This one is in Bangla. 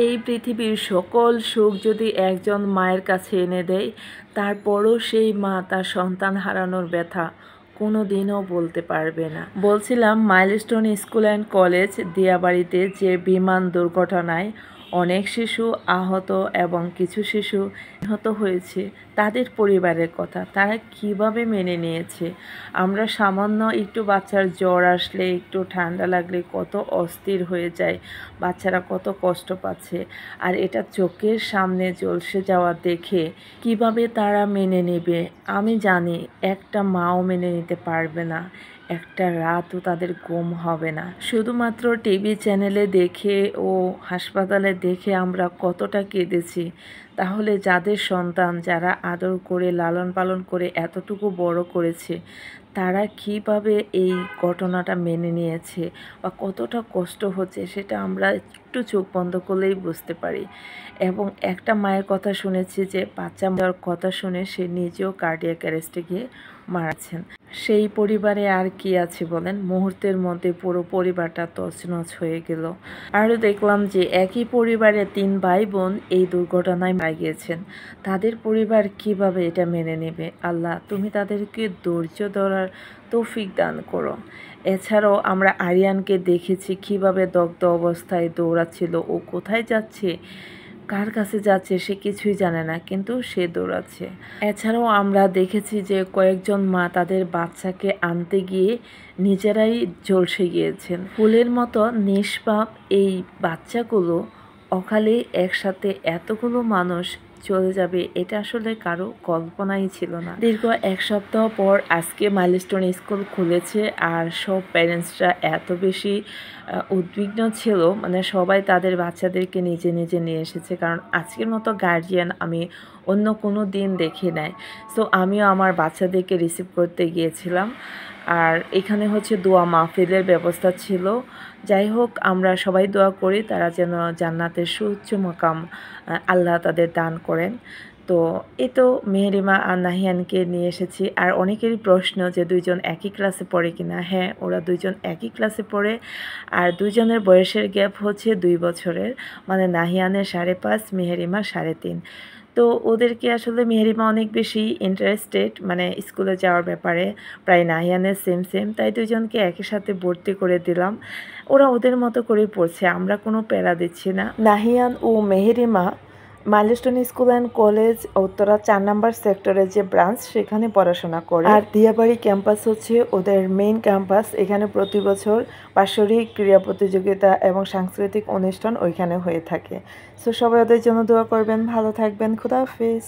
এই পৃথিবীর সকল সুখ যদি একজন মায়ের কাছে এনে দেয়, তারপরও সেই মা তার সন্তান হারানোর ব্যথা কোনো দিনও বলতে পারবে না। বলছিলাম মাইলস্টোন স্কুল অ্যান্ড কলেজ দিয়াবাড়িতে যে বিমান দুর্ঘটনায় অনেক শিশু আহত এবং কিছু শিশু নিহত হয়েছে, তাদের পরিবারের কথা তারা কিভাবে মেনে নিয়েছে। আমরা সামান্য একটু বাচ্চার জ্বর আসলে, একটু ঠান্ডা লাগলে কত অস্থির হয়ে যায়, বাচ্চারা কত কষ্ট পাচ্ছে, আর এটা চোখের সামনে ঝলসে যাওয়া দেখে কিভাবে তারা মেনে নেবে। আমি জানি একটা মাও মেনে নিতে পারবে না, একটা রাতও তাদের ঘুম হবে না। শুধুমাত্র টিভি চ্যানেলে দেখে ও হাসপাতালে দেখে আমরা কতটা কেঁদেছি, তাহলে যাদের সন্তান, যারা আদর করে লালন পালন করে এতটুকু বড় করেছে, তারা কীভাবে এই ঘটনাটা মেনে নিয়েছে বা কতটা কষ্ট হচ্ছে, সেটা আমরা একটু চোখ বন্ধ করলেই বুঝতে পারি। এবং একটা মায়ের কথা শুনেছি যে বাচ্চা মারার কথা শুনে সে নিজেও কার্ডিয়াক অ্যারেস্টে গিয়ে মারাছেন। সেই পরিবারে আর কি আছে বলেন, মুহূর্তের মধ্যে পুরো পরিবারটা তছনছ হয়ে গেল। আরও দেখলাম যে একই পরিবারে 3 ভাই বোন এই দুর্ঘটনায় মারা গিয়েছেন। তাদের পরিবার কিভাবে এটা মেনে নেবে? আল্লাহ, তুমি তাদেরকে ধৈর্য ধরার তৌফিক দান করো। এছাড়াও আমরা আরিয়ানকে দেখেছি কিভাবে দগ্ধ অবস্থায় দৌড়াচ্ছিল। ও কোথায় যাচ্ছে, কার কাছে যাচ্ছে সে কিছুই জানে না, কিন্তু সে দৌড়াচ্ছে। এছাড়াও আমরা দেখেছি যে কয়েকজন মা তাদের বাচ্চাকে আনতে গিয়ে নিজেরাই ঝলসে গিয়েছেন। ফুলের মতো নিষ্পাপ এই বাচ্চাগুলো অকালে একসাথে এতগুলো মানুষ চলে যাবে, এটা আসলে কারো কল্পনাই ছিল না। দীর্ঘ 1 সপ্তাহ পর আজকে মাইলস্টোন স্কুল খুলেছে, আর সব প্যারেন্টসরা এত বেশি উদ্বিগ্ন ছিল, মানে সবাই তাদের বাচ্চাদেরকে নিজে নিজে নিয়ে এসেছে, কারণ আজকের মতো গার্জিয়ান আমি অন্য কোনো দিন দেখি নাই। সো আমিও আমার বাচ্চাদেরকে রিসিভ করতে গিয়েছিলাম, আর এখানে হচ্ছে দোয়া মাহফিলের ব্যবস্থা ছিল। যাই হোক, আমরা সবাই দোয়া করি তারা যেন জান্নাতের সুউচ্চ মাকাম আল্লাহ তাদের দান করেন। তো এই তো মেহেরিমা আর নাহিয়ানকে নিয়ে এসেছি। আর অনেকেরই প্রশ্ন যে দুইজন একই ক্লাসে পড়ে কিনা। হ্যাঁ, ওরা দুইজন একই ক্লাসে পড়ে, আর দুইজনের বয়সের গ্যাপ হচ্ছে 2 বছরের, মানে নাহিয়ানের 5.5, মেহেরিমা 3.5। তো ওদেরকে আসলে মেহেরিমা অনেক বেশি ইন্টারেস্টেড মানে স্কুলে যাওয়ার ব্যাপারে, প্রায় নাহিয়ানের সেম, তাই দুজনকে একই সাথে ভর্তি করে দিলাম। ওরা ওদের মতো করেই পড়ছে, আমরা কোনো প্যারা দিচ্ছি না। নাহিয়ান ও Meherima Milestone School and College Uttara 4 নম্বর সেক্টরের যে ব্রাঞ্চ, সেখানে পড়াশোনা করে। আর দিয়াবাড়ি ক্যাম্পাস হচ্ছে ওদের মেইন ক্যাম্পাস। এখানে প্রতি বছর বাৎসরিক ক্রীড়া প্রতিযোগিতা এবং সাংস্কৃতিক অনুষ্ঠান ওইখানে হয়ে থাকে। সো সবাই ওদের জন্য দোয়া করবেন, ভালো থাকবেন, খুদা হাফেজ।